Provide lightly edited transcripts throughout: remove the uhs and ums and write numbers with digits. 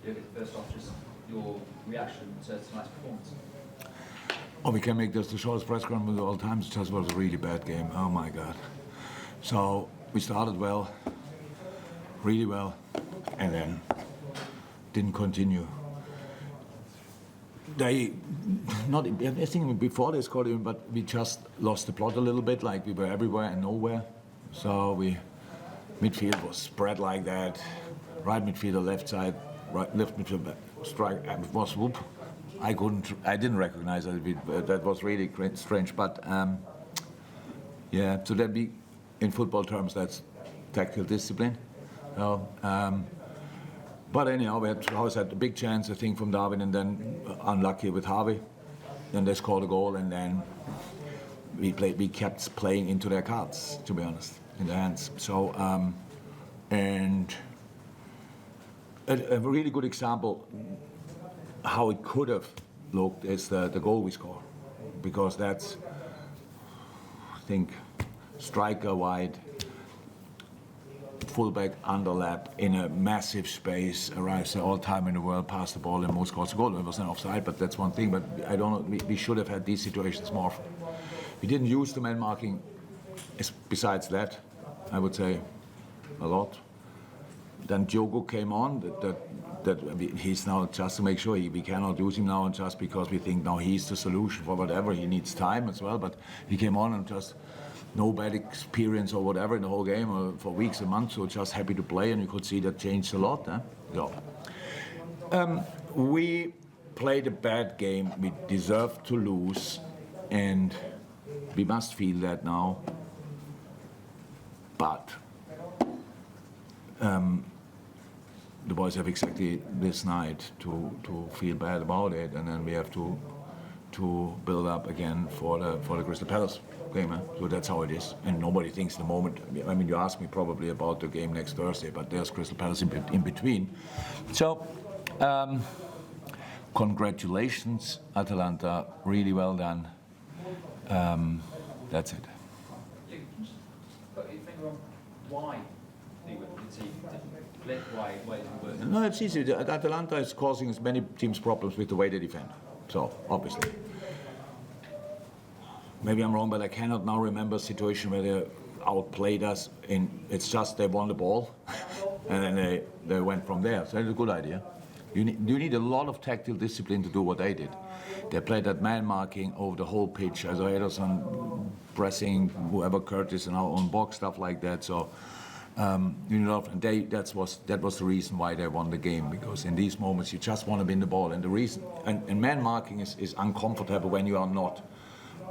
Jürgen, first off, just your reaction to tonight's performance. Oh, we can make this the shortest press conference of all time. It just was a really bad game. Oh my God. So we started well, really well, and then didn't continue. I think before they scored, but we just lost the plot a little bit. Like we were everywhere and nowhere. So midfield was spread like that. Right midfielder, left side, left midfielder, strike. It was whoop. I didn't recognize that. That was really strange. But so that in football terms, that's tactical discipline. But anyhow, we had a big chance, I think, from Darwin, and then unlucky with Harvey. Then they scored a goal, and then we kept playing into their cards, to be honest, in their hands. So, and a really good example how it could have looked is the goal we scored, because that's, I think, striker wide, fullback underlap in a massive space, arrives all time in the world, passed the ball, and most scores a goal. It was an offside, but that's one thing. But I don't know. We should have had these situations more often. We didn't use the man marking. Besides that, I would say a lot. Then Diogo came on. He's now just to make sure we cannot use him now, just because we think now he's the solution for whatever. He needs time as well. But he came on and just. No bad experience or whatever in the whole game or for weeks and months, so just happy to play, and you could see that changed a lot. We played a bad game. We deserved to lose, and we must feel that now. But the boys have exactly this night to feel bad about it, and then we have to build up again for the Crystal Palace game. So that's how it is, and nobody thinks the moment. I mean, you asked me probably about the game next Thursday, but there's Crystal Palace in between. So, congratulations, Atalanta, really well done. That's it. Put your finger on why the team didn't click, why it didn't work. No, it's easy. Atalanta is causing as many teams problems with the way they defend. So, obviously. Maybe I'm wrong, but I cannot now remember a situation where they outplayed us. It's just they won the ball, and then they went from there. So it's a good idea. You need a lot of tactical discipline to do what they did. They played that man marking over the whole pitch, as Ederson pressing whoever Curtis in our own box, stuff like that. So that was the reason why they won the game, because in these moments you just want to win the ball, and the reason and man marking is uncomfortable when you are not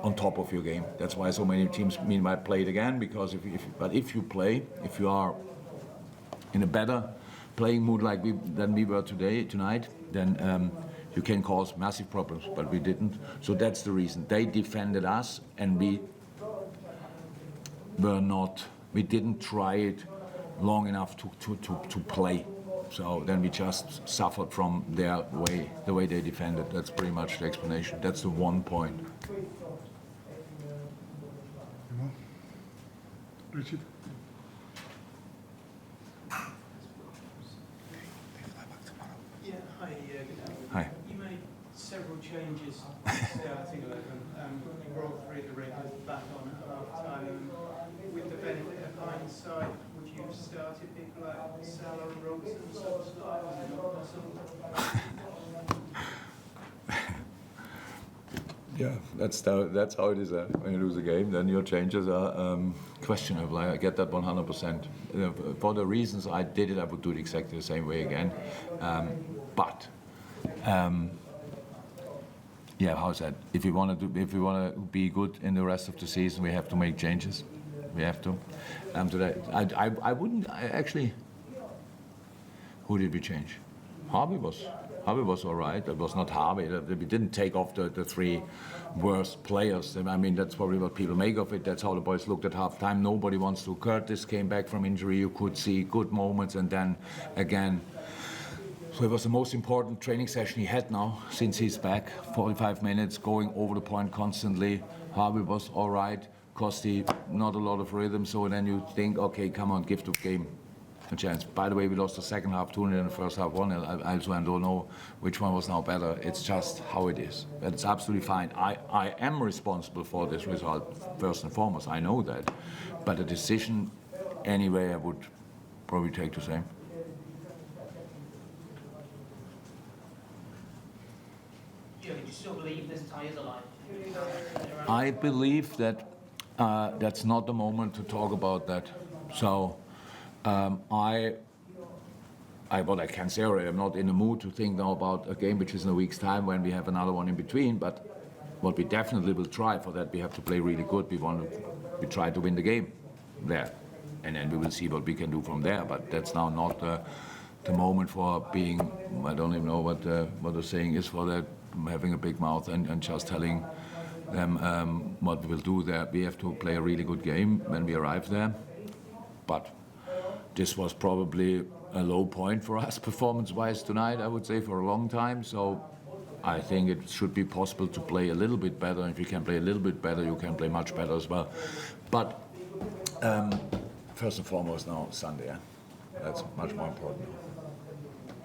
on top of your game. That's why so many teams meanwhile play it again, because if you are in a better playing mood than we were tonight, then you can cause massive problems, but we didn't. So that's the reason. They defended us, and we didn't try it long enough to play. So then we just suffered from the way they defended. That's pretty much the explanation. That's the one point. Richard? Yeah, hi, Jürgen. Hi. You made several changes to the starting 11. You brought three of the regulars back on at half-time. With the benefit of hindsight, would you have started people like Salah and Robinson and such like? Was it not possible? Yeah, that's how it is. When you lose a game, then your changes are questionable. I get that 100%. For the reasons I did it, I would do it exactly the same way again. How's that? If we want to be good in the rest of the season, we have to make changes. We have to. I wouldn't actually. Who did we change? Harvey was all right. It was not Harvey. We didn't take off the three worst players. I mean, that's probably what people make of it. That's how the boys looked at half-time. Nobody wants to. Curtis came back from injury. You could see good moments, and then again. So it was the most important training session he had now since he's back. 45 minutes, going over the point constantly. Harvey was all right. Costi, not a lot of rhythm. So then you think, okay, come on, gift of game. a chance. By the way, we lost the second half 2-0 in the first half 1-0. I also don't know which one was now better. It's just how it is. But it's absolutely fine. I am responsible for this result, first and foremost. I know that. But the decision, anyway, I would probably take the same. Jürgen, do you still believe this tie is alive? I believe that that's not the moment to talk about that. So what I can say already, I'm not in the mood to think now about a game which is in a week's time when we have another one in between. But what we definitely will try for that, we have to play really good. We try to win the game there, and then we will see what we can do from there. But that's now not the moment for being. I don't even know what the saying is for that. Having a big mouth and just telling them what we will do there. We have to play a really good game when we arrive there. But this was probably a low point for us performance-wise tonight, I would say, for a long time. So I think it should be possible to play a little bit better. If you can play a little bit better, you can play much better as well. But first and foremost now, Sunday. Yeah? That's much more important.